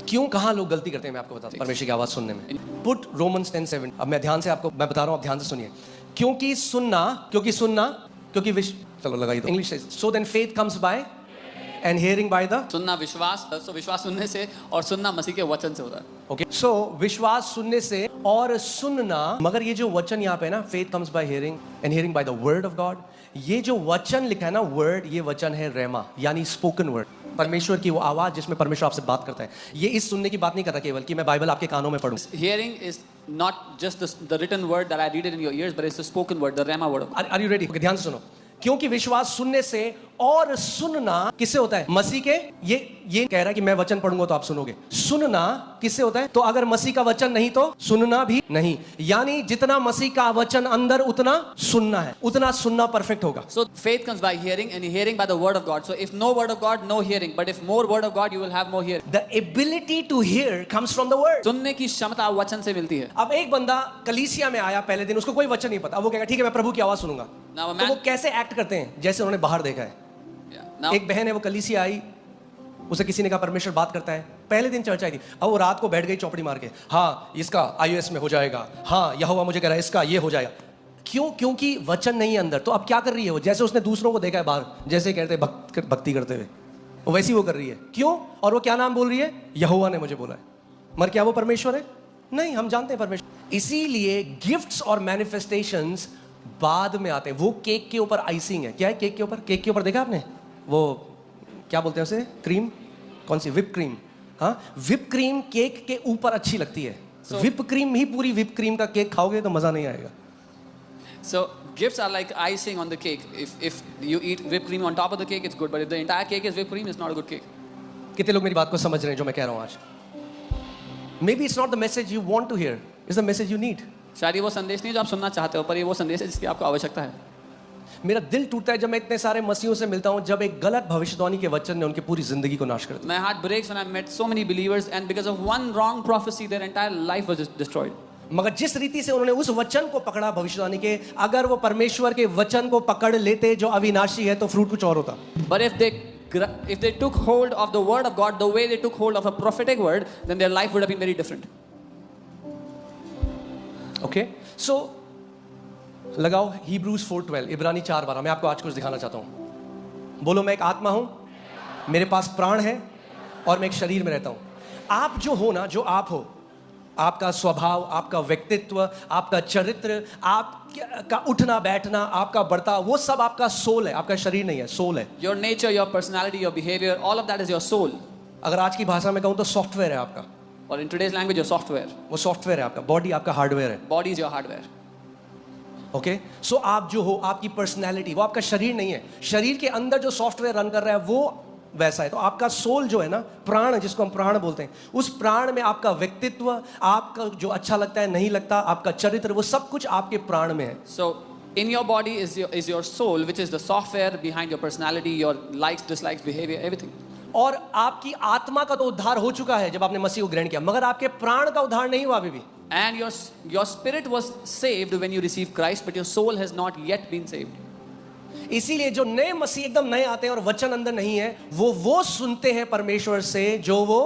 क्यों कहाँ लोग गलती करते हैं मैं आपको बताता हूँ परमेश्वर की आवाज सुनने में. Put Romans 10:7. अब मैं ध्यान से आपको मैं बता रहा हूँ, आप ध्यान से सुनिए. क्योंकि चलो लगाई दो English. So then faith comes by and hearing by the सुनना विश्वास, तो विश्वास सुनने से और सुनना मसीह के वचन से होता है. ओके. सो विश्वास सुनने से और सुनना, मगर ये जो वचन यहाँ पे है ना, faith comes bye hearing and hearing by the word of God. ये जो वचन लिखा है ना, वर्ड, ये वचन है रेमा, यानी स्पोकन वर्ड, परमेश्वर की वो आवाज जिसमें परमेश्वर आपसे बात करता है. ये इस सुनने की बात नहीं कर रहा केवल कि मैं बाइबल आपके कानों में पढ़ूं. Hearing is not just the written word that I read it in your ears, but it's the spoken word, the rhema word of God. Are you ready? ध्यान से सुनो. क्योंकि विश्वास सुनने से और सुनना किससे होता है? मसीह के. ये कह रहा है कि मैं वचन पढ़ूंगा तो आप सुनोगे. सुनना किससे होता है? तो अगर मसीह का वचन नहीं तो सुनना भी नहीं. यानी जितना मसीह का वचन अंदर उतना सुनना है, उतना सुनना परफेक्ट होगा. So faith comes by hearing and hearing by the word of God. So if no word of God, no hearing. But if more word of God, you will have more hearing. The ability to hear comes from the word. सुनने की क्षमता वचन से मिलती है. अब एक बंदा कलीसिया में आया पहले दिन, उसको कोई वचन नहीं पता. वो कहेगा ठीक है मैं प्रभु की आवाज सुनूंगा. तो वो कैसे एक्ट करते हैं? जैसे उन्होंने बाहर देखा है. एक बहन है, वो कलीसिया आई, उसे किसी ने कहा परमेश्वर बात करता है. पहले दिन चर्चा आई थी. अब वो रात को बैठ गई चौपड़ी मार के, हाँ इसका iOS में हो जाएगा, हाँ यहोवा मुझे कह रहा है इसका ये हो जाएगा. क्यों? क्योंकि वचन नहीं है अंदर. तो अब क्या कर रही है वो? जैसे उसने दूसरों को देखा है बाहर, जैसे कहते हैं भक्ति करते हुए, वो वैसी वो कर रही है. क्यों? और वो क्या नाम बोल रही है? यहोवा ने मुझे बोला है. मगर क्या वो परमेश्वर है? नहीं, हम जानते हैं परमेश्वर. इसीलिए गिफ्ट्स और मैनिफेस्टेशंस बाद में आते हैं. वो केक के ऊपर आइसिंग है. क्या है केक के ऊपर? केक के ऊपर देखा आपने वो क्या बोलते हैं उसे? क्रीम. कौन सी? Whip cream. हाँ, विप क्रीम केक के ऊपर अच्छी लगती है. विप क्रीम ही पूरी विप क्रीम का केक खाओगे तो मजा नहीं आएगा. So gifts are like icing on the cake. If you eat whipped cream on top of the cake, it's good. But if the entire cake is whipped cream, it's not a good cake. कितने लोग मेरी बात को समझ रहे हैं जो मैं कह रहा हूँ आज? Maybe it's not the message you want to hear. It's the message you need. शायद ये वो संदेश नहीं जो आप सुनना चाहते हो, पर ये वो संदेश है जिसकी आपको आवश्यकता है. मेरा दिल टूटता है जब मैं इतने सारे मसीहों से मिलता हूं, जब एक गलत भविष्यवाणी के वचन ने उनकी पूरी जिंदगी को नाश कर दिया. My heart breaks when I met so many believers and because of one wrong prophecy their entire life was just destroyed. मगर जिस रीति से उन्होंने उस वचन को पकड़ा भविष्यवाणी के, अगर वो परमेश्वर के वचन को पकड़ लेते जो अविनाशी है, तो फ्रूट कुछ और होता. But if they took hold of the word of God the way they took hold of a prophetic word, then their life would have been very different. Okay, so लगाओ Hebrews 4:12, इब्रानी 4:12. मैं आपको आज कुछ दिखाना चाहता हूं. बोलो, मैं एक आत्मा हूं, मेरे पास प्राण है और मैं एक शरीर में रहता हूं. आप जो हो ना, जो आप हो, आपका स्वभाव, आपका व्यक्तित्व, आपका चरित्र, आपका उठना बैठना, आपका बर्ताव, वो सब आपका सोल है, आपका शरीर नहीं है, सोल है. Your nature, your personality, your behavior, all of that is your soul. अगर आज की भाषा में कहूं तो सॉफ्टवेयर है आपका. Or in today's language, your software. वो सॉफ्टवेयर है आपका. बॉडी आपका हार्डवेयर है. Body is your hardware. Okay, so आप जो हो, आपकी पर्सनैलिटी, वो आपका शरीर नहीं है. शरीर के अंदर जो सॉफ्टवेयर रन कर रहा है वो वैसा है. तो आपका सोल जो है ना, प्राण, जिसको हम प्राण बोलते हैं, उस प्राण में आपका व्यक्तित्व, आपका जो अच्छा लगता है नहीं लगता, आपका चरित्र, वो सब कुछ आपके प्राण में है. So in your body is your soul, which is the software behind your personality, your likes, dislikes, behavior, everything. और आपकी आत्मा का तो उद्धार हो चुका है जब आपने मसीह को ग्रहण किया, मगर आपके प्राण का उद्धार नहीं हुआ अभी भी. And your spirit was saved when you received Christ, but your soul has not yet been saved. इसीलिए जो नए मसीह एकदम नए आते हैं और वचन अंदर नहीं है, वो सुनते हैं परमेश्वर से जो वो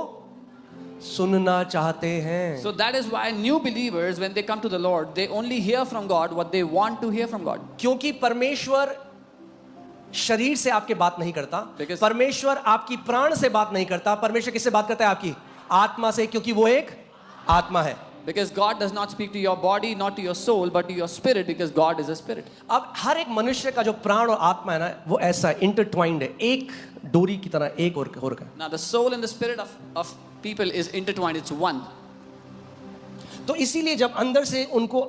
सुनना चाहते हैं. So that is why new believers, when they come to the Lord, they only hear from God what they want to hear from God. क्योंकि परमेश्वर शरीर से आपके बात नहीं करता, परमेश्वर आपकी प्राण से बात नहीं करता. परमेश्वर किससे बात करता है? आपकी आत्मा से, क्योंकि वो एक आत्मा है. Because God does not speak to your body, not to your soul, but to your spirit, because God is a spirit. अब हर एक मनुष्य का जो प्राण और आत्मा है ना, वो ऐसा इंटरट्वाइंड है, एक डोरी की तरह एक और का. Now the soul and the spirit of people is intertwined, it's one. तो इसीलिए जब अंदर से उनको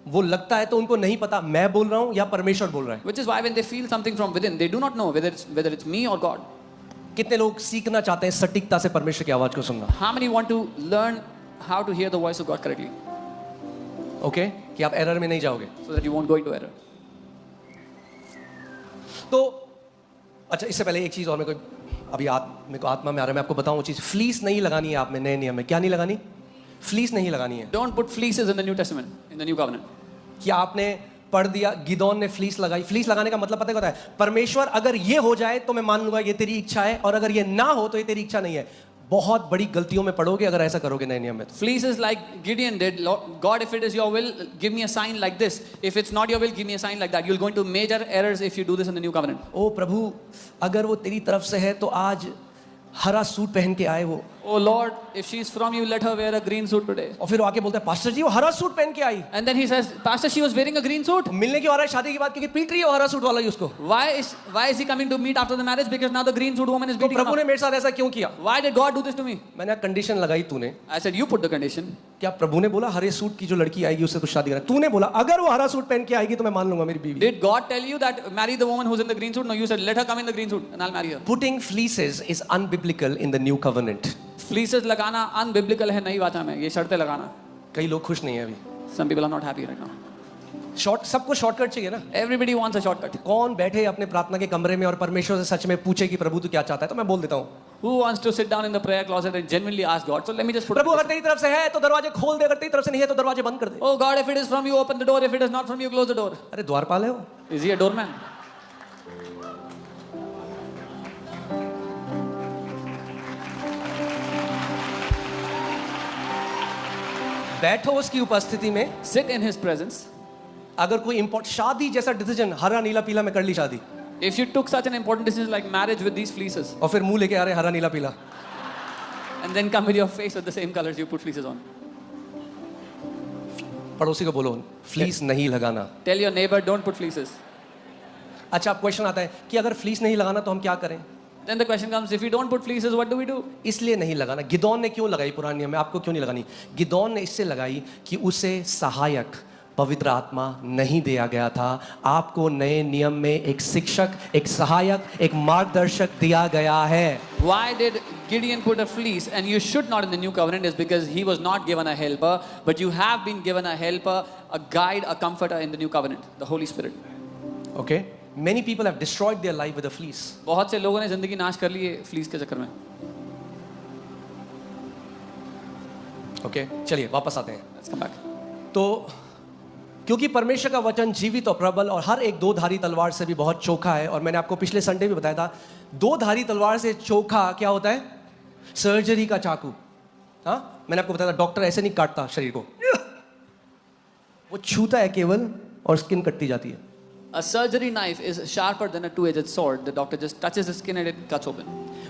वो लगता है तो उनको नहीं पता मैं बोल रहा हूं या परमेश्वर बोल रहा है. Which is why when they feel something from within, they do not know whether it's me or God. कितने लोग सीखना चाहते हैं सटीकता से परमेश्वर की आवाज को सुनना? How many want to learn how to hear the voice of God correctly? Okay, कि आप एरर में नहीं जाओगे. So that you won't go into error. तो अच्छा, इससे पहले एक चीज और मेरे को आत्मा में आ रहा है, मैं आपको बताऊं वो चीज. फ्लीस नहीं लगानी है आप में नए नियम में. क्या नहीं लगानी? फ्लीस नहीं लगानी है. Don't put fleeces in the New Testament, in the New Covenant. क्या आपने पढ़ दिया गिदोन ने फ्लीस लगाई? फ्लीस लगाने का मतलब पता है, परमेश्वर अगर ये हो जाए तो मैं मान लूंगा ये तेरी इच्छा है, और अगर ये ना हो तो ये तेरी इच्छा नहीं है. बहुत बड़ी गलतियों में पड़ोगे अगर ऐसा करोगे नए नियम में तो। Fleece is like Gideon did. God, if it is your will, give me a sign like this. If it's not your will, give me a sign like that. You'll go into major errors if you do this in the new covenant. ओ प्रभु, अगर वो तेरी तरफ से है तो आज हरा suit पहन के आए वो। Oh Lord, if she's from you, let her wear a green suit today. और फिर वो आके बोलता है पास्टर जी वो हरा सूट पहन के आई। And then he says, Pastor, she was wearing a green suit. मिलने क्यों आ रहा है शादी के बाद? क्योंकि पीट रही है वो हरा सूट वाला ही उसको। Why is he coming to meet after the marriage? Because now the green suit woman is तो beating him प्रभु ने up. मेरे साथ ऐसा क्यों किया? Why did God do this to me? मैंने कंडीशन लगाई तूने। I said, you put the condition. क्या प्रभु ने बोला हरे सूट की जो लड़की आएगी उससे तो शादी करना? तूने बोला अगर वो हरा सूट पहन के आएगी तो मैं मान लूंगा मेरी बीवी। Did God tell you that marry the woman who's in the green suit? No, you said let her come in the green suit and I'll marry her. Putting fleeces is unbiblical in the new covenant. Fleeces लगाना unbiblical है नई बात में, ये शर्तें लगाना। कई लोग खुश नहीं है अभी। Some people are not happy right now. सबको शॉर्टकट चाहिए ना। Everybody wants a shortcut. कौन बैठे अपने प्रार्थना के कमरे में और परमेश्वर से सच में पूछे कि प्रभु तू क्या चाहता है? तो मैं बोल देता हूँ। Who wants to sit down in the prayer closet and genuinely ask God? So let me just put. प्रभु अगर तेरी तरफ से है तो दरवाजे खोल दे, अगर तेरी तरफ से नहीं है तो दरवाजे बंद कर दे। Oh God, if it is from you, open the door. If it is not from you, close the door. अरे द्वारपाल है वो। Is he a doorman? बैठो उसकी उपस्थिति में। Sit in his presence. अगर कोई शादी जैसा डिसीजन हरा नीला पीला में कर ली शादी, If you took such an important decision like marriage with these fleeces, और फिर मुंह लेके आ रहे हरा नीला पीला, and then come with your face with the same colors you put fleeces on. पड़ोसी को बोलो फ्लीस नहीं लगाना। Tell your neighbor, don't put fleeces. अच्छा अब क्वेश्चन आता है कि अगर फ्लीस नहीं लगाना तो हम क्या करें? Then the question comes, if you don't put fleeces, what do we do? इसलिए नहीं लगाना। गिदोन ने क्यों लगाई पुराने नियम में? आपको क्यों नहीं लगानी? गिदोन ने इससे लगाई कि उसे सहायक पवित्र आत्मा नहीं दिया गया था। आपको नए नियम में एक शिक्षक, एक सहायक, एक मार्गदर्शक दिया गया है। Why did Gideon put a fleece and you should not in the new covenant? Is because he was not given a helper, but you have been given a helper, a guide, a comforter in the new covenant, the Holy Spirit. Okay? Many people have destroyed their life with a fleece. बहुत से लोगों ने जिंदगी नाश कर ली है fleece के चक्कर में। Okay? चलिए वापस आते हैं। Let's come back. तो क्योंकि परमेश्वर का वचन जीवित और प्रबल और हर एक दो धारी तलवार से भी बहुत चोखा है, और मैंने आपको पिछले संडे भी बताया था दो धारी तलवार से चोखा क्या होता है? सर्जरी का चाकू। हाँ, मैंने आपको बताया था डॉक्टर ऐसे नहीं काटता शरीर को, वो छूता है केवल और स्किन कटती जाती है। A surgery knife is sharper than a two-edged sword. The doctor just touches the skin and it cuts open.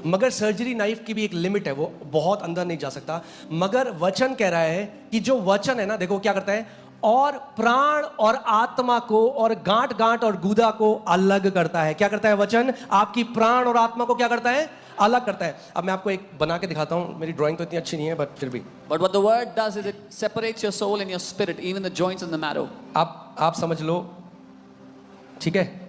मगर सर्जरी नाइफ की भी एक लिमिट है, वो बहुत अंदर नहीं जा सकता। मगर वचन कह रहा है कि जो वचन है ना, देखो क्या करता है, और प्राण और आत्मा को और गांठ गांठ और गूदा को अलग करता है। क्या करता है वचन? आपकी प्राण और आत्मा को क्या करता है? अलग करता है। अब मैं आपको एक बना के दिखाता हूं, मेरी ड्राइंग तो इतनी अच्छी नहीं है बट फिर भी। But what the word does is it separates your soul and your spirit, even the joints and the marrow. आप समझ लो, ठीक है?